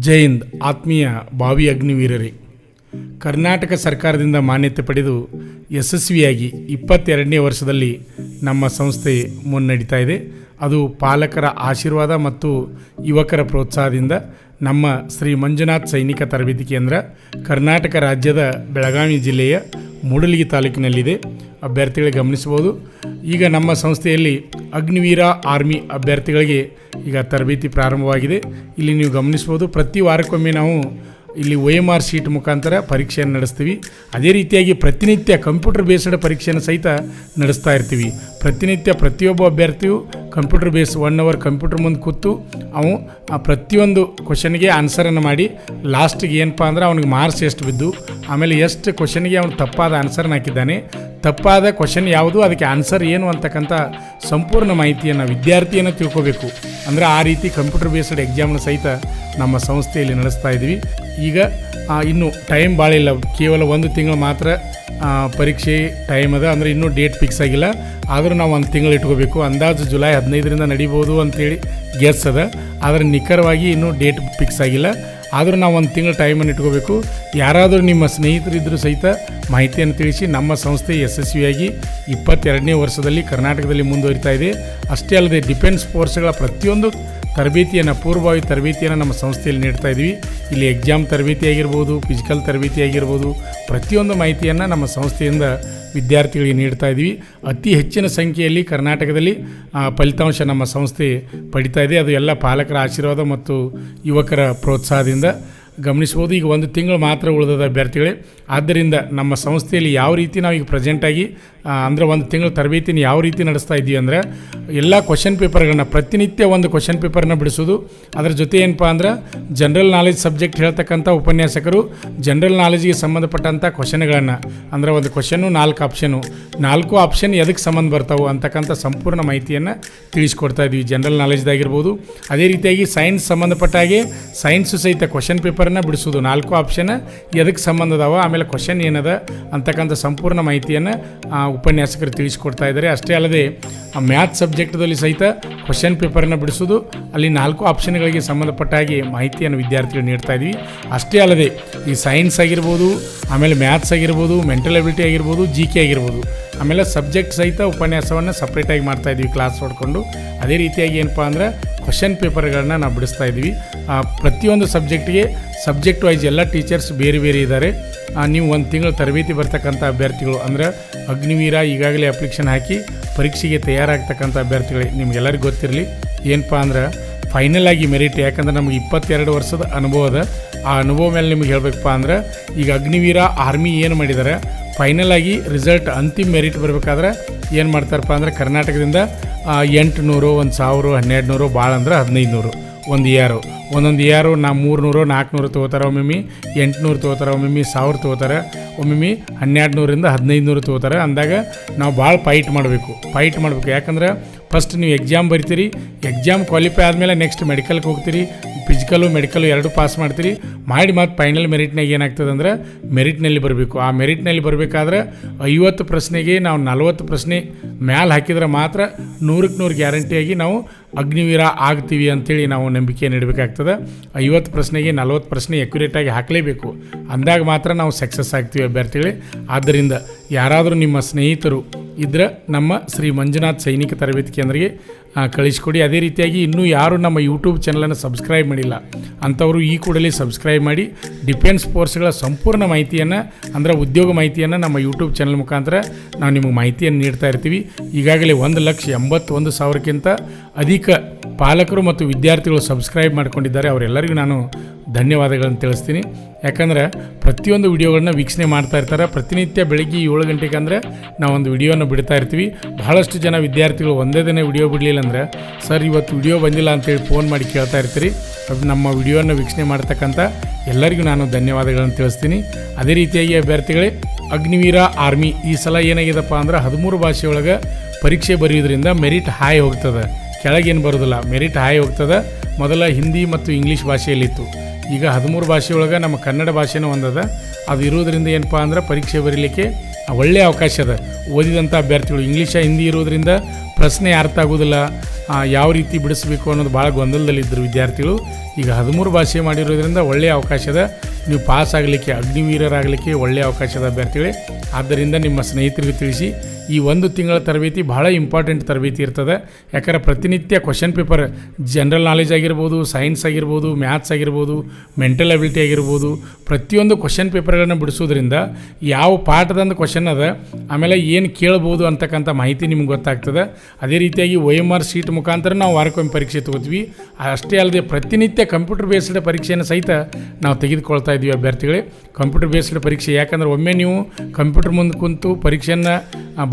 ಜೈ ಹಿಂದ್. ಆತ್ಮೀಯ ಭಾವಿ ಅಗ್ನಿವೀರರೇ, ಕರ್ನಾಟಕ ಸರ್ಕಾರದಿಂದ ಮಾನ್ಯತೆ ಪಡೆದು ಯಶಸ್ವಿಯಾಗಿ 22ನೇ ವರ್ಷದಲ್ಲಿ ನಮ್ಮ ಸಂಸ್ಥೆ ಮುನ್ನಡೀತಾ ಇದೆ. ಅದು ಪಾಲಕರ ಆಶೀರ್ವಾದ ಮತ್ತು ಯುವಕರ ಪ್ರೋತ್ಸಾಹದಿಂದ ನಮ್ಮ ಶ್ರೀ ಮಂಜುನಾಥ್ ಸೈನಿಕ ತರಬೇತಿ ಕೇಂದ್ರ ಕರ್ನಾಟಕ ರಾಜ್ಯದ ಬೆಳಗಾವಿ ಜಿಲ್ಲೆಯ ಮೂಡಲಗಿ ತಾಲೂಕಿನಲ್ಲಿದೆ. ಅಭ್ಯರ್ಥಿಗಳಿಗೆ ಗಮನಿಸಬಹುದು. ಈಗ ನಮ್ಮ ಸಂಸ್ಥೆಯಲ್ಲಿ ಅಗ್ನಿವೀರ ಆರ್ಮಿ ಅಭ್ಯರ್ಥಿಗಳಿಗೆ ಈಗ ತರಬೇತಿ ಪ್ರಾರಂಭವಾಗಿದೆ. ಇಲ್ಲಿ ನೀವು ಗಮನಿಸ್ಬೋದು, ಪ್ರತಿ ವಾರಕ್ಕೊಮ್ಮೆ ನಾವು ಇಲ್ಲಿ OMR ಶೀಟ್ ಮುಖಾಂತರ ಪರೀಕ್ಷೆಯನ್ನು ನಡೆಸ್ತೀವಿ. ಅದೇ ರೀತಿಯಾಗಿ ಪ್ರತಿನಿತ್ಯ ಕಂಪ್ಯೂಟರ್ ಬೇಸ್ಡ್ ಪರೀಕ್ಷೆಯನ್ನು ಸಹಿತ ನಡೆಸ್ತಾ ಇರ್ತೀವಿ. ಪ್ರತಿನಿತ್ಯ ಪ್ರತಿಯೊಬ್ಬ ಅಭ್ಯರ್ಥಿಯು ಕಂಪ್ಯೂಟರ್ ಬೇಸ್ 1 ಅವರ್ ಕಂಪ್ಯೂಟರ್ ಮುಂದೆ ಕೂತು ಅವು ಪ್ರತಿಯೊಂದು ಕ್ವಶನ್ಗೆ ಆನ್ಸರನ್ನು ಮಾಡಿ ಲಾಸ್ಟಿಗೆ ಏನಪ್ಪ ಅಂದ್ರೆ ಅವನಿಗೆ ಮಾರ್ಕ್ಸ್ ಎಷ್ಟು ಬಿದ್ದು, ಆಮೇಲೆ ಎಷ್ಟು ಕ್ವಶನ್ಗೆ ಅವನು ತಪ್ಪಾದ ಆನ್ಸರ್ನ ಹಾಕಿದ್ದಾನೆ, ತಪ್ಪಾದ ಕ್ವಶನ್ ಯಾವುದು, ಅದಕ್ಕೆ ಆನ್ಸರ್ ಏನು ಅಂತಕ್ಕಂಥ ಸಂಪೂರ್ಣ ಮಾಹಿತಿಯನ್ನು ವಿದ್ಯಾರ್ಥಿಯನ್ನು ತಿಳ್ಕೋಬೇಕು. ಅಂದರೆ ಆ ರೀತಿ ಕಂಪ್ಯೂಟರ್ ಬೇಸ್ಡ್ ಎಕ್ಸಾಮ್ನ ಸಹಿತ ನಮ್ಮ ಸಂಸ್ಥೆಯಲ್ಲಿ ನಡೆಸ್ತಾ ಇದ್ದೀವಿ. ಈಗ ಇನ್ನೂ ಟೈಮ್ ಭಾಳ ಇಲ್ಲ, ಕೇವಲ 1 ತಿಂಗಳು ಮಾತ್ರ ಪರೀಕ್ಷೆ ಟೈಮ್ ಅದ. ಅಂದರೆ ಇನ್ನೂ ಡೇಟ್ ಫಿಕ್ಸ್ ಆಗಿಲ್ಲ, ಆದರೂ ನಾವು 1 ತಿಂಗಳು ಇಟ್ಕೋಬೇಕು. ಅಂದಾಜು ಜುಲೈ 15ರಿಂದ ನಡೀಬೋದು ಅಂತೇಳಿ ಗೆಸ್ ಅದ, ಆದರೆ ನಿಖರವಾಗಿ ಇನ್ನೂ ಡೇಟ್ ಫಿಕ್ಸ್ ಆಗಿಲ್ಲ. ಆದರೂ ನಾವು 1 ತಿಂಗಳು ಟೈಮನ್ನು ಇಟ್ಕೋಬೇಕು. ಯಾರಾದರೂ ನಿಮ್ಮ ಸ್ನೇಹಿತರಿದ್ದರೂ ಸಹಿತ ಮಾಹಿತಿಯನ್ನು ತಿಳಿಸಿ. ನಮ್ಮ ಸಂಸ್ಥೆ ಯಶಸ್ವಿಯಾಗಿ 22ನೇ ವರ್ಷದಲ್ಲಿ ಕರ್ನಾಟಕದಲ್ಲಿ ಮುಂದುವರಿತಾ ಇದೆ. ಅಷ್ಟೇ ಅಲ್ಲದೆ ಡಿಫೆನ್ಸ್ ಫೋರ್ಸ್ಗಳ ಪ್ರತಿಯೊಂದು ತರಬೇತಿಯನ್ನು, ಪೂರ್ವಭಾವಿ ತರಬೇತಿಯನ್ನು ನಮ್ಮ ಸಂಸ್ಥೆಯಲ್ಲಿ ನೀಡ್ತಾ ಇದ್ದೀವಿ. ಇಲ್ಲಿ ಎಕ್ಸಾಮ್ ತರಬೇತಿ ಆಗಿರ್ಬೋದು, ಫಿಸಿಕಲ್ ತರಬೇತಿ ಆಗಿರ್ಬೋದು, ಪ್ರತಿಯೊಂದು ಮಾಹಿತಿಯನ್ನು ನಮ್ಮ ಸಂಸ್ಥೆಯಿಂದ ವಿದ್ಯಾರ್ಥಿಗಳಿಗೆ ನೀಡ್ತಾ ಇದ್ದೀವಿ. ಅತಿ ಹೆಚ್ಚಿನ ಸಂಖ್ಯೆಯಲ್ಲಿ ಕರ್ನಾಟಕದಲ್ಲಿ ಫಲಿತಾಂಶ ನಮ್ಮ ಸಂಸ್ಥೆ ಪಡಿತಾ ಇದೆ. ಅದು ಎಲ್ಲ ಪಾಲಕರ ಆಶೀರ್ವಾದ ಮತ್ತು ಯುವಕರ ಪ್ರೋತ್ಸಾಹದಿಂದ ಗಮನಿಸ್ಬೋದು. ಈಗ 1 ತಿಂಗಳು ಮಾತ್ರ ಉಳಿದದ ಅಭ್ಯರ್ಥಿಗಳೇ. ಆದ್ದರಿಂದ ನಮ್ಮ ಸಂಸ್ಥೆಯಲ್ಲಿ ಯಾವ ರೀತಿ ನಾವು ಈಗ ಪ್ರೆಸೆಂಟಾಗಿ ಅಂದರೆ 1 ತಿಂಗಳು ತರಬೇತಿನ ಯಾವ ರೀತಿ ನಡೆಸ್ತಾ ಇದ್ದೀವಿ ಅಂದರೆ, ಎಲ್ಲ ಕ್ವಶನ್ ಪೇಪರ್ಗಳನ್ನ ಪ್ರತಿನಿತ್ಯ ಒಂದು ಕ್ವಶನ್ ಪೇಪರ್ನ ಬಿಡಿಸೋದು. ಅದರ ಜೊತೆ ಏನಪ್ಪ ಅಂದ್ರೆ ಜನರಲ್ ನಾಲೆಜ್ ಸಬ್ಜೆಕ್ಟ್ ಹೇಳ್ತಕ್ಕಂಥ ಉಪನ್ಯಾಸಕರು ಜನರಲ್ ನಾಲೆಜ್ಗೆ ಸಂಬಂಧಪಟ್ಟಂಥ ಕ್ವಶನ್ಗಳನ್ನು, ಅಂದರೆ ಒಂದು ಕ್ವಶನ್ನು 4 ಆಪ್ಷನ್ ಎದಕ್ಕೆ ಸಂಬಂಧ ಬರ್ತಾವೆ ಅಂತಕ್ಕಂಥ ಸಂಪೂರ್ಣ ಮಾಹಿತಿಯನ್ನು ತಿಳಿಸ್ಕೊಡ್ತಾ ಇದ್ದೀವಿ. ಜನರಲ್ ನಾಲೆಜ್ದಾಗಿರ್ಬೋದು, ಅದೇ ರೀತಿಯಾಗಿ ಸೈನ್ಸ್ ಸಂಬಂಧಪಟ್ಟ ಹಾಗೆ ಸೈನ್ಸು ಸಹಿತ ಕ್ವಶನ್ ಪೇಪರನ್ನು ಬಿಡಿಸೋದು. 4 ಆಪ್ಷನ್ ಎದಕ್ಕೆ ಸಂಬಂಧ ಅದಾವ, ಆಮೇಲೆ ಕ್ವಶನ್ ಏನದ ಅಂತಕ್ಕಂಥ ಸಂಪೂರ್ಣ ಮಾಹಿತಿಯನ್ನು ಉಪನ್ಯಾಸಕರು ತಿಳಿಸ್ಕೊಡ್ತಾ ಇದ್ದಾರೆ. ಅಷ್ಟೇ ಅಲ್ಲದೆ ಮ್ಯಾಥ್ ಸಬ್ಜೆಕ್ಟ್ದಲ್ಲಿ ಸಹಿತ ಕ್ವಶನ್ ಪೇಪರನ್ನು ಬಿಡಿಸೋದು, ಅಲ್ಲಿ 4 ಆಪ್ಷನ್ಗಳಿಗೆ ಸಂಬಂಧಪಟ್ಟ ಹಾಗೆ ಮಾಹಿತಿಯನ್ನು ವಿದ್ಯಾರ್ಥಿಗಳು ನೀಡ್ತಾ ಇದ್ವಿ. ಅಷ್ಟೇ ಅಲ್ಲದೆ ಈ ಸೈನ್ಸ್ ಆಗಿರ್ಬೋದು, ಆಮೇಲೆ ಮ್ಯಾಥ್ಸ್ ಆಗಿರ್ಬೋದು, ಮೆಂಟಲ್ ಎಬಿಲಿಟಿ ಆಗಿರ್ಬೋದು, GK ಆಗಿರ್ಬೋದು, ಆಮೇಲೆ ಸಬ್ಜೆಕ್ಟ್ ಸಹಿತ ಉಪನ್ಯಾಸವನ್ನು ಸಪ್ರೇಟಾಗಿ ಮಾಡ್ತಾಯಿದ್ವಿ ಕ್ಲಾಸ್ ಹೊಡ್ಕೊಂಡು. ಅದೇ ರೀತಿಯಾಗಿ ಏನಪ್ಪ ಅಂದ್ರೆ ಕ್ವಶನ್ ಪೇಪರ್ಗಳನ್ನ ನಾವು ಬಿಡಿಸ್ತಾ ಇದ್ವಿ. ಪ್ರತಿಯೊಂದು ಸಬ್ಜೆಕ್ಟಿಗೆ ಸಬ್ಜೆಕ್ಟ್ ವೈಸ್ ಎಲ್ಲ ಟೀಚರ್ಸ್ ಬೇರೆ ಬೇರೆ ಇದ್ದಾರೆ. ನೀವು 1 ತಿಂಗಳು ತರಬೇತಿ ಬರ್ತಕ್ಕಂಥ ಅಭ್ಯರ್ಥಿಗಳು ಅಂದರೆ ಅಗ್ನಿವೀರ ಈಗಾಗಲೇ ಅಪ್ಲಿಕೇಶನ್ ಹಾಕಿ ಪರೀಕ್ಷೆಗೆ ತಯಾರಾಗ್ತಕ್ಕಂಥ ಅಭ್ಯರ್ಥಿಗಳೇ, ನಿಮಗೆಲ್ಲರಿಗೂ ಗೊತ್ತಿರಲಿ ಏನಪ್ಪ ಅಂದ್ರೆ ಫೈನಲ್ ಆಗಿ ಮೆರಿಟ್, ಯಾಕಂದ್ರೆ ನಮಗೆ 22 ವರ್ಷದ ಅನುಭವ ಅದ. ಆ ಅನುಭವ ಮೇಲೆ ನಿಮ್ಗೆ ಹೇಳಬೇಕಪ್ಪ ಅಂದ್ರೆ ಈಗ ಅಗ್ನಿವೀರ ಆರ್ಮಿ ಏನು ಮಾಡಿದ್ದಾರೆ, ಫೈನಲ್ ಆಗಿ ರಿಸಲ್ಟ್ ಅಂತಿಮ ಮೆರಿಟ್ ಬರಬೇಕಾದ್ರೆ ಏನು ಮಾಡ್ತಾರಪ್ಪ ಅಂದ್ರೆ ಕರ್ನಾಟಕದಿಂದ 800, 1000, 1200, ಭಾಳ ಅಂದ್ರೆ 1500 ಒಂದೊಂದು ಇಯರು 300, 400 ತೊಗೋತಾರೆ, ಒಮ್ಮೊಮ್ಮೆ 800 ತೊಗೋತಾರೆ, ಒಮ್ಮೊಮ್ಮೆ 1000 ತೊಗೋತಾರೆ, ಒಮ್ಮೊಮ್ಮೆ 1200ರಿಂದ 1500 ತೊಗೋತಾರೆ. ಅಂದಾಗ ನಾವು ಭಾಳ ಫೈಟ್ ಮಾಡಬೇಕು. ಯಾಕಂದ್ರೆ ಫಸ್ಟ್ ನೀವು ಎಕ್ಸಾಮ್ ಬರಿತೀರಿ, ಎಕ್ಸಾಮ್ ಕ್ವಾಲಿಫೈ ಆದಮೇಲೆ ನೆಕ್ಸ್ಟ್ ಮೆಡಿಕಲ್ಗೆ ಹೋಗ್ತೀರಿ, ಮೆಡಿಕಲು 2 ಪಾಸ್ ಮಾಡ್ತೀರಿ, ಮಾಡಿ ಮತ್ತು ಫೈನಲ್ ಮೆರಿಟ್ನಾಗ ಏನಾಗ್ತದೆ ಅಂದ್ರೆ ಮೆರಿಟ್ನಲ್ಲಿ ಬರಬೇಕು. ಆ ಮೆರಿಟ್ನಲ್ಲಿ ಬರಬೇಕಾದ್ರೆ 50 ಪ್ರಶ್ನೆಗೆ ನಾವು 40 ಪ್ರಶ್ನೆ ಮ್ಯಾಲೆ ಹಾಕಿದ್ರೆ ಮಾತ್ರ 100ಕ್ಕೆ 100 ಗ್ಯಾರಂಟಿಯಾಗಿ ನಾವು ಅಗ್ನಿವೀರ ಆಗ್ತೀವಿ ಅಂಥೇಳಿ ನಾವು ನಂಬಿಕೆ ನೀಡಬೇಕಾಗ್ತದೆ. 50 ಪ್ರಶ್ನೆಗೆ 40 ಪ್ರಶ್ನೆ ಎಕ್ಯುರೇಟಾಗಿ ಹಾಕಲೇಬೇಕು. ಅಂದಾಗ ಮಾತ್ರ ನಾವು ಸಕ್ಸಸ್ ಆಗ್ತೀವಿ ಅಭ್ಯರ್ಥಿಗಳೇ. ಆದ್ದರಿಂದ ಯಾರಾದರೂ ನಿಮ್ಮ ಸ್ನೇಹಿತರು ಇದ್ರೆ ನಮ್ಮ ಶ್ರೀ ಮಂಜುನಾಥ್ ಸೈನಿಕ ತರಬೇತಿ ಕೇಂದ್ರಕ್ಕೆ ಕಳಿಸ್ಕೊಡಿ. ಅದೇ ರೀತಿಯಾಗಿ ಇನ್ನೂ ಯಾರು ನಮ್ಮ ಯೂಟ್ಯೂಬ್ ಚಾನಲನ್ನು ಸಬ್ಸ್ಕ್ರೈಬ್ ಮಾಡಿಲ್ಲ ಅಂಥವರು ಈ ಕೂಡಲೇ ಸಬ್ಸ್ಕ್ರೈಬ್ ಮಾಡಿ ಡಿಫೆನ್ಸ್ ಫೋರ್ಸ್ಗಳ ಸಂಪೂರ್ಣ ಮಾಹಿತಿಯನ್ನು, ಅಂದರೆ ಉದ್ಯೋಗ ಮಾಹಿತಿಯನ್ನು ನಮ್ಮ ಯೂಟ್ಯೂಬ್ ಚಾನಲ್ ಮುಖಾಂತರ ನಾವು ನಿಮಗೆ ಮಾಹಿತಿಯನ್ನು ನೀಡ್ತಾ ಇರ್ತೀವಿ. ಈಗಾಗಲೇ 1,81,000ಕ್ಕಿಂತ ಅಧಿಕ ಪಾಲಕರು ಮತ್ತು ವಿದ್ಯಾರ್ಥಿಗಳು ಸಬ್ಸ್ಕ್ರೈಬ್ ಮಾಡ್ಕೊಂಡಿದ್ದಾರೆ. ಅವರೆಲ್ಲರಿಗೂ ನಾನು ಧನ್ಯವಾದಗಳನ್ನು ತಿಳಿಸ್ತೀನಿ. ಯಾಕಂದರೆ ಪ್ರತಿಯೊಂದು ವಿಡಿಯೋಗಳನ್ನ ವೀಕ್ಷಣೆ ಮಾಡ್ತಾ ಇರ್ತಾರೆ. ಪ್ರತಿನಿತ್ಯ ಬೆಳಗ್ಗೆ 7 ಗಂಟೆಗೆ ಅಂದರೆ ನಾವೊಂದು ವಿಡಿಯೋನ ಬಿಡ್ತಾ ಇರ್ತೀವಿ. ಬಹಳಷ್ಟು ಜನ ವಿದ್ಯಾರ್ಥಿಗಳು ಒಂದೇ ದಿನ ವಿಡಿಯೋ ಬಿಡಲಿಲ್ಲ ಅಂದರೆ, ಸರ್ ಇವತ್ತು ವಿಡಿಯೋ ಬಂದಿಲ್ಲ ಅಂತೇಳಿ ಫೋನ್ ಮಾಡಿ ಕೇಳ್ತಾ ಇರ್ತೀರಿ. ನಮ್ಮ ವಿಡಿಯೋನ ವೀಕ್ಷಣೆ ಮಾಡ್ತಕ್ಕಂಥ ಎಲ್ಲರಿಗೂ ನಾನು ಧನ್ಯವಾದಗಳನ್ನು ತಿಳಿಸ್ತೀನಿ. ಅದೇ ರೀತಿಯಾಗಿ ಅಭ್ಯರ್ಥಿಗಳೇ, ಅಗ್ನಿವೀರ ಆರ್ಮಿ ಈ ಸಲ ಏನಾಗಿದೆಪ್ಪ ಅಂದ್ರೆ 13 ಭಾಷೆಯೊಳಗೆ ಪರೀಕ್ಷೆ ಬರೆಯೋದ್ರಿಂದ ಮೆರಿಟ್ ಹಾಯ್ ಹೋಗ್ತದೆ, ಕೆಳಗೇನು ಬರೋದಿಲ್ಲ, ಮೆರಿಟ್ ಹಾಯ್ ಹೋಗ್ತದೆ. ಮೊದಲ ಹಿಂದಿ ಮತ್ತು ಇಂಗ್ಲೀಷ್ ಭಾಷೆಯಲ್ಲಿತ್ತು, ಈಗ 13 ಭಾಷೆಯೊಳಗೆ ನಮ್ಮ ಕನ್ನಡ ಭಾಷೆನೂ ಒಂದದ. ಅದು ಇರೋದ್ರಿಂದ ಏನಪ್ಪ ಅಂದ್ರೆ ಪರೀಕ್ಷೆ ಬರೀಲಿಕ್ಕೆ ಒಳ್ಳೆಯ ಅವಕಾಶ ಅದ. ಓದಿದಂಥ ಅಭ್ಯರ್ಥಿಗಳು ಇಂಗ್ಲೀಷ ಹಿಂದಿ ಇರೋದ್ರಿಂದ ಪ್ರಶ್ನೆ ಅರ್ಥ ಆಗೋದಿಲ್ಲ, ಯಾವ ರೀತಿ ಬಿಡಿಸ್ಬೇಕು ಅನ್ನೋದು ಭಾಳ ಗೊಂದಲದಲ್ಲಿದ್ದರು ವಿದ್ಯಾರ್ಥಿಗಳು. ಈಗ 13 ಭಾಷೆ ಮಾಡಿರೋದ್ರಿಂದ ಒಳ್ಳೆಯ ಅವಕಾಶದ, ನೀವು ಪಾಸ್ ಆಗಲಿಕ್ಕೆ, ಅಗ್ನಿವೀರರಾಗಲಿಕ್ಕೆ ಒಳ್ಳೆಯ ಅವಕಾಶದ ಅಭ್ಯರ್ಥಿಗಳೇ. ಆದ್ದರಿಂದ ನಿಮ್ಮ ಸ್ನೇಹಿತರಿಗೆ ತಿಳಿಸಿ, ಈ 1 ತಿಂಗಳ ತರಬೇತಿ ಭಾಳ ಇಂಪಾರ್ಟೆಂಟ್ ತರಬೇತಿ ಇರ್ತದೆ. ಯಾಕಂದ್ರೆ ಪ್ರತಿನಿತ್ಯ ಕ್ವಶನ್ ಪೇಪರ್, ಜನರಲ್ ನಾಲೆಜ್ ಆಗಿರ್ಬೋದು, ಸೈನ್ಸ್ ಆಗಿರ್ಬೋದು, ಮ್ಯಾಥ್ಸ್ ಆಗಿರ್ಬೋದು, ಮೆಂಟಲ್ ಅಬಿಲಿಟಿ ಆಗಿರ್ಬೋದು, ಪ್ರತಿಯೊಂದು ಕ್ವಶನ್ ಪೇಪರ್ಗಳನ್ನು ಬಿಡಿಸೋದ್ರಿಂದ ಯಾವ ಪಾಠದಂದು ಕ್ವಶನ್ ಅದ, ಆಮೇಲೆ ಏನು ಕೇಳ್ಬೋದು ಅಂತಕ್ಕಂಥ ಮಾಹಿತಿ ನಿಮ್ಗೆ ಗೊತ್ತಾಗ್ತದೆ. ಅದೇ ರೀತಿಯಾಗಿ OMR ಶೀಟ್ ಮುಖಾಂತರ ನಾವು ವಾರಕ್ಕೊಮ್ಮೆ ಪರೀಕ್ಷೆ ತೊಗೋತೀವಿ. ಅಷ್ಟೇ ಅಲ್ಲದೆ ಪ್ರತಿನಿತ್ಯ ಕಂಪ್ಯೂಟರ್ ಬೇಸ್ಡ್ ಪರೀಕ್ಷೆಯನ್ನು ಸಹಿತ ನಾವು ತೆಗೆದುಕೊಳ್ತಾ ಇದ್ದೀವಿ ಅಭ್ಯರ್ಥಿಗಳೇ. ಕಂಪ್ಯೂಟರ್ ಬೇಸ್ಡ್ ಪರೀಕ್ಷೆ ಯಾಕಂದ್ರೆ ಒಮ್ಮೆ ನೀವು ಕಂಪ್ಯೂಟರ್ ಮುಂದೆ ಕುಂತು ಪರೀಕ್ಷೆಯನ್ನು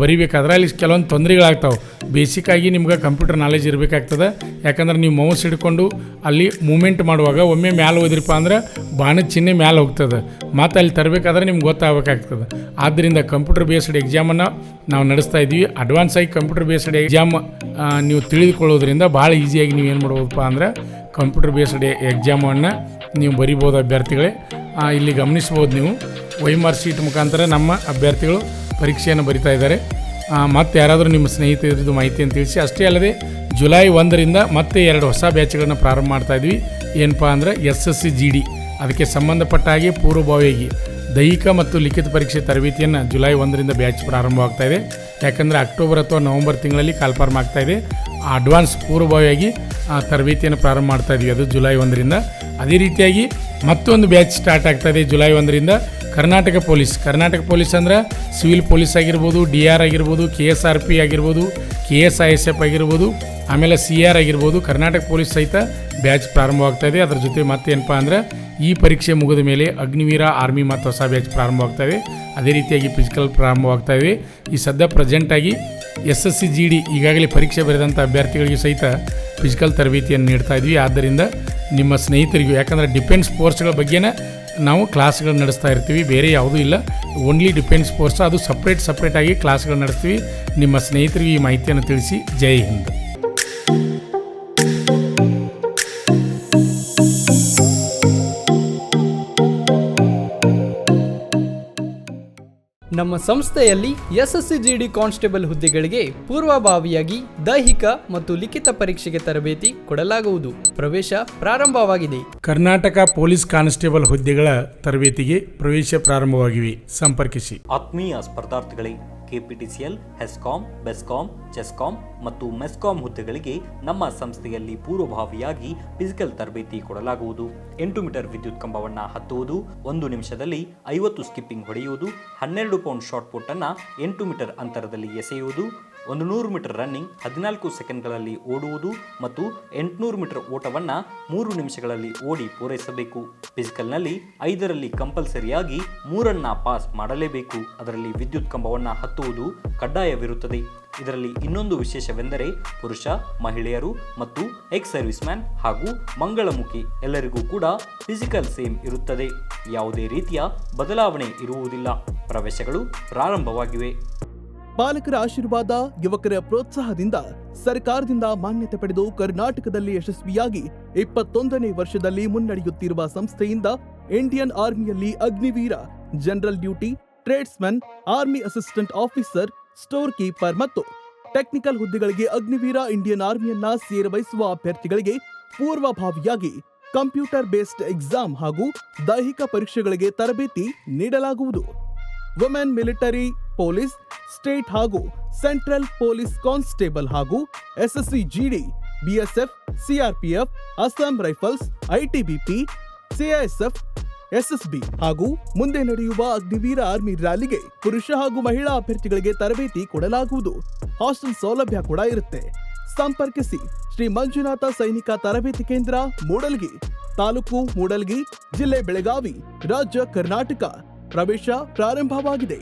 ಬರೀಬೇಕಾದ್ರೆ ಅಲ್ಲಿ ಕೆಲವೊಂದು ತೊಂದರೆಗಳಾಗ್ತಾವೆ. ಬೇಸಿಕ್ಕಾಗಿ ನಿಮ್ಗೆ ಕಂಪ್ಯೂಟರ್ ನಾಲೆಜ್ ಇರಬೇಕಾಗ್ತದೆ. ಯಾಕಂದ್ರೆ ನೀವು ಮೌಸ್ ಹಿಡ್ಕೊಂಡು ಅಲ್ಲಿ ಮೂಮೆಂಟ್ ಮಾಡುವಾಗ ಒಮ್ಮೆ ಮ್ಯಾಲೆ ಹೋದ್ರಿಪ್ಪ ಅಂದ್ರೆ ಬಾಣದ ಚಿಹ್ನೆ ಮ್ಯಾಲೆ ಹೋಗ್ತದೆ, ಮತ್ತು ಅಲ್ಲಿ ತರಬೇಕಾದ್ರೆ ನಿಮ್ಗೆ ಗೊತ್ತಾಗಬೇಕಾಗ್ತದೆ. ಆದ್ದರಿಂದ ಕಂಪ್ಯೂಟರ್ ಬೇಸ್ಡ್ ಎಕ್ಸಾಮನ್ನು ನಾವು ನಡೆಸ್ತಾ ಇದ್ದೀವಿ. ಅಡ್ವಾನ್ಸ್ ಆಗಿ ಕಂಪ್ಯೂಟರ್ ಬೇಸ್ಡ್ ಎಕ್ಸಾಮ್ ನೀವು ತಿಳಿದುಕೊಳ್ಳೋದ್ರಿಂದ ಭಾಳ ಈಸಿಯಾಗಿ ನೀವು ಏನು ಮಾಡ್ಬೋದಪ್ಪ ಅಂದ್ರೆ ಕಂಪ್ಯೂಟರ್ ಬೇಸ್ಡ್ ಎಕ್ಸಾಮನ್ನು ನೀವು ಬರಿಬೋದು ಅಭ್ಯರ್ಥಿಗಳೇ. ಇಲ್ಲಿ ಗಮನಿಸ್ಬೋದು ನೀವು, OMR ಶೀಟ್ ಮುಖಾಂತರ ನಮ್ಮ ಅಭ್ಯರ್ಥಿಗಳು ಪರೀಕ್ಷೆಯನ್ನು ಬರಿತಾ ಇದ್ದಾರೆ. ಮತ್ತು ಯಾರಾದರೂ ನಿಮ್ಮ ಸ್ನೇಹಿತರದ್ದು ಮಾಹಿತಿಯನ್ನು ತಿಳಿಸಿ. ಅಷ್ಟೇ ಅಲ್ಲದೆ ಜುಲೈ 1ರಿಂದ ಮತ್ತೆ 2 ಹೊಸ ಬ್ಯಾಚ್ಗಳನ್ನು ಪ್ರಾರಂಭ ಮಾಡ್ತಾಯಿದ್ವಿ. ಏನಪ್ಪ ಅಂದರೆ SSC GD, ಅದಕ್ಕೆ ಸಂಬಂಧಪಟ್ಟ ಹಾಗೆ ಪೂರ್ವಭಾವಿಯಾಗಿ ದೈಹಿಕ ಮತ್ತು ಲಿಖಿತ ಪರೀಕ್ಷೆ ತರಬೇತಿಯನ್ನು ಜುಲೈ 1ರಿಂದ ಬ್ಯಾಚ್ ಪ್ರಾರಂಭವಾಗ್ತಾಯಿದೆ. ಯಾಕಂದರೆ ಅಕ್ಟೋಬರ್ ಅಥವಾ ನವಂಬರ್ ತಿಂಗಳಲ್ಲಿ ಕಾಲ್ಫಾರ್ಮ್ ಆಗ್ತಾಯಿದೆ. ಅಡ್ವಾನ್ಸ್ ಪೂರ್ವಭಾವಿಯಾಗಿ ತರಬೇತಿಯನ್ನು ಪ್ರಾರಂಭ ಮಾಡ್ತಾಯಿದ್ವಿ, ಅದು ಜುಲೈ 1ರಿಂದ. ಅದೇ ರೀತಿಯಾಗಿ ಮತ್ತೊಂದು ಬ್ಯಾಚ್ ಸ್ಟಾರ್ಟ್ ಆಗ್ತಾಯಿದೆ ಜುಲೈ 1ರಿಂದ. ಕರ್ನಾಟಕ ಪೊಲೀಸ್ ಅಂದರೆ ಸಿವಿಲ್ ಪೊಲೀಸ್ ಆಗಿರ್ಬೋದು, DR ಆಗಿರ್ಬೋದು, KSRP ಆಗಿರ್ಬೋದು, KSISF ಆಗಿರ್ಬೋದು, ಆಮೇಲೆ CR ಆಗಿರ್ಬೋದು, ಕರ್ನಾಟಕ ಪೊಲೀಸ್ ಸಹಿತ ಬ್ಯಾಚ್ ಪ್ರಾರಂಭವಾಗ್ತಾಯಿದೆ. ಅದರ ಜೊತೆ ಮತ್ತೇನಪ್ಪ ಅಂದರೆ ಈ ಪರೀಕ್ಷೆ ಮುಗಿದ ಮೇಲೆ ಅಗ್ನಿವೀರ, ಆರ್ಮಿ ಮತ್ತು ಹೊಸ ಬ್ಯಾಚ್ ಪ್ರಾರಂಭವಾಗ್ತಾಯಿದೆ. ಅದೇ ರೀತಿಯಾಗಿ ಫಿಸಿಕಲ್ ಪ್ರಾರಂಭವಾಗ್ತಾಯಿವೆ. ಈ ಸದ್ಯ ಪ್ರೆಸೆಂಟಾಗಿ SSC GD ಈಗಾಗಲೇ ಪರೀಕ್ಷೆ ಬರೆದಂಥ ಅಭ್ಯರ್ಥಿಗಳಿಗೆ ಸಹಿತ ಫಿಸಿಕಲ್ ತರಬೇತಿಯನ್ನು ನೀಡ್ತಾ ಇದ್ವಿ. ಆದ್ದರಿಂದ ನಿಮ್ಮ ಸ್ನೇಹಿತರಿಗೂ, ಯಾಕಂದರೆ ಡಿಫೆನ್ಸ್ ಫೋರ್ಸ್ಗಳ ಬಗ್ಗೆನೇ ನಾವು ಕ್ಲಾಸ್ಗಳು ನಡೆಸ್ತಾ ಇರ್ತೀವಿ, ಬೇರೆ ಯಾವುದೂ ಇಲ್ಲ, ಓನ್ಲಿ ಡಿಫೆನ್ಸ್ ಫೋರ್ಸ್, ಅದು ಸಪ್ರೇಟಾಗಿ ಕ್ಲಾಸ್ಗಳು ನಡೆಸ್ತೀವಿ. ನಿಮ್ಮ ಸ್ನೇಹಿತರಿಗೆ ಈ ಮಾಹಿತಿಯನ್ನು ತಿಳಿಸಿ. ಜೈ ಹಿಂದ್. ನಮ್ಮ ಸಂಸ್ಥೆಯಲ್ಲಿ SSC GD ಕಾನ್ಸ್ಟೇಬಲ್ ಹುದ್ದೆಗಳಿಗೆ ಪೂರ್ವಭಾವಿಯಾಗಿ ದೈಹಿಕ ಮತ್ತು ಲಿಖಿತ ಪರೀಕ್ಷೆಗೆ ತರಬೇತಿ ಕೊಡಲಾಗುವುದು. ಪ್ರವೇಶ ಪ್ರಾರಂಭವಾಗಿದೆ. ಕರ್ನಾಟಕ ಪೊಲೀಸ್ ಕಾನ್ಸ್ಟೇಬಲ್ ಹುದ್ದೆಗಳ ತರಬೇತಿಗೆ ಪ್ರವೇಶ ಪ್ರಾರಂಭವಾಗಿವೆ. ಸಂಪರ್ಕಿಸಿ. ಆತ್ಮೀಯ ಸ್ಪರ್ಧಾರ್ಥಿಗಳೇ, KPTCL, HESCOM, BESCOM, CHESCOM ಮತ್ತು MESCOM ಹುದ್ದೆಗಳಿಗೆ ನಮ್ಮ ಸಂಸ್ಥೆಯಲ್ಲಿ ಪೂರ್ವಭಾವಿಯಾಗಿ ಫಿಸಿಕಲ್ ತರಬೇತಿ ಕೊಡಲಾಗುವುದು. 8 ಮೀಟರ್ ವಿದ್ಯುತ್ ಕಂಬವನ್ನು ಹತ್ತುವುದು, 1 ನಿಮಿಷದಲ್ಲಿ 50 ಸ್ಕಿಪ್ಪಿಂಗ್ ಹೊಡೆಯುವುದು, 12 ಪೌಂಡ್ ಶಾರ್ಟ್ ಪುಟ್ ಅನ್ನು 8 ಮೀಟರ್ ಅಂತರದಲ್ಲಿ ಎಸೆಯುವುದು, 100 ಮೀಟರ್ ರನ್ನಿಂಗ್ 14 ಸೆಕೆಂಡ್ಗಳಲ್ಲಿ ಓಡುವುದು ಮತ್ತು 800 ಮೀಟರ್ ಓಟವನ್ನು 3 ನಿಮಿಷಗಳಲ್ಲಿ ಓಡಿ ಪೂರೈಸಬೇಕು. ಫಿಸಿಕಲ್ನಲ್ಲಿ 5ರಲ್ಲಿ ಕಂಪಲ್ಸರಿಯಾಗಿ 3 ಪಾಸ್ ಮಾಡಲೇಬೇಕು. ಅದರಲ್ಲಿ ವಿದ್ಯುತ್ ಕಂಬವನ್ನು ಹತ್ತುವುದು ಕಡ್ಡಾಯವಿರುತ್ತದೆ. ಇದರಲ್ಲಿ ಇನ್ನೊಂದು ವಿಶೇಷವೆಂದರೆ ಪುರುಷ, ಮಹಿಳೆಯರು ಮತ್ತು ಎಕ್ಸ್ ಸರ್ವಿಸ್ ಮ್ಯಾನ್ ಹಾಗೂ ಮಂಗಳಮುಖಿ ಎಲ್ಲರಿಗೂ ಕೂಡ ಫಿಸಿಕಲ್ ಸೇಮ್ ಇರುತ್ತದೆ. ಯಾವುದೇ ರೀತಿಯ ಬದಲಾವಣೆ ಇರುವುದಿಲ್ಲ. ಪ್ರವೇಶಗಳು ಪ್ರಾರಂಭವಾಗಿವೆ. ಪಾಲಕರ ಆಶೀರ್ವಾದ, ಯುವಕರ ಪ್ರೋತ್ಸಾಹದಿಂದ ಸರ್ಕಾರದಿಂದ ಮಾನ್ಯತೆ ಪಡೆದು ಕರ್ನಾಟಕದಲ್ಲಿ ಯಶಸ್ವಿಯಾಗಿ 21ನೇ ವರ್ಷದಲ್ಲಿ ಮುನ್ನಡೆಯುತ್ತಿರುವ ಸಂಸ್ಥೆಯಿಂದ ಇಂಡಿಯನ್ ಆರ್ಮಿಯಲ್ಲಿ Agniveer, general duty, tradesman, army assistant officer, store keeper ಮತ್ತು ಟೆಕ್ನಿಕಲ್ ಹುದ್ದೆಗಳಿಗೆ ಅಗ್ನಿವೀರ ಇಂಡಿಯನ್ ಆರ್ಮಿಯನ್ನ ಸೇರಬಯಸುವ ಅಭ್ಯರ್ಥಿಗಳಿಗೆ ಪೂರ್ವಭಾವಿಯಾಗಿ ಕಂಪ್ಯೂಟರ್ ಬೇಸ್ಡ್ ಎಕ್ಸಾಮ್ ಹಾಗೂ ದೈಹಿಕ ಪರೀಕ್ಷೆಗಳಿಗೆ ತರಬೇತಿ ನೀಡಲಾಗುವುದು. ವುಮೆನ್ ಮಿಲಿಟರಿ, ಪೊಲೀಸ್, ಸ್ಟೇಟ್ ಹಾಗೂ ಸೆಂಟ್ರಲ್ ಪೊಲೀಸ್ ಕಾನ್ಸ್ಟೇಬಲ್ ಹಾಗೂ SSC GD, BSF, CRPF, Assam rifles, ITBP, CISF, SSB ಹಾಗೂ ಮುಂದೆ ನಡೆಯುವ ಅಗ್ನಿವೀರ ಆರ್ಮಿ ರ್ಯಾಲಿಗೆ ಪುರುಷ ಹಾಗೂ ಮಹಿಳಾ ಅಭ್ಯರ್ಥಿಗಳಿಗೆ ತರಬೇತಿ ಕೊಡಲಾಗುವುದು. ಹಾಸ್ಟೆಲ್ ಸೌಲಭ್ಯ ಕೂಡ ಇರುತ್ತೆ. ಸಂಪರ್ಕಿಸಿ ಶ್ರೀ ಮಂಜುನಾಥ ಸೈನಿಕ ತರಬೇತಿ ಕೇಂದ್ರ, ಮೂಡಲ್ಗಿ, ತಾಲೂಕು ಮೂಡಲ್ಗಿ, ಜಿಲ್ಲೆ ಬೆಳಗಾವಿ, ರಾಜ್ಯ ಕರ್ನಾಟಕ. ಪ್ರವೇಶ ಪ್ರಾರಂಭವಾಗಿದೆ.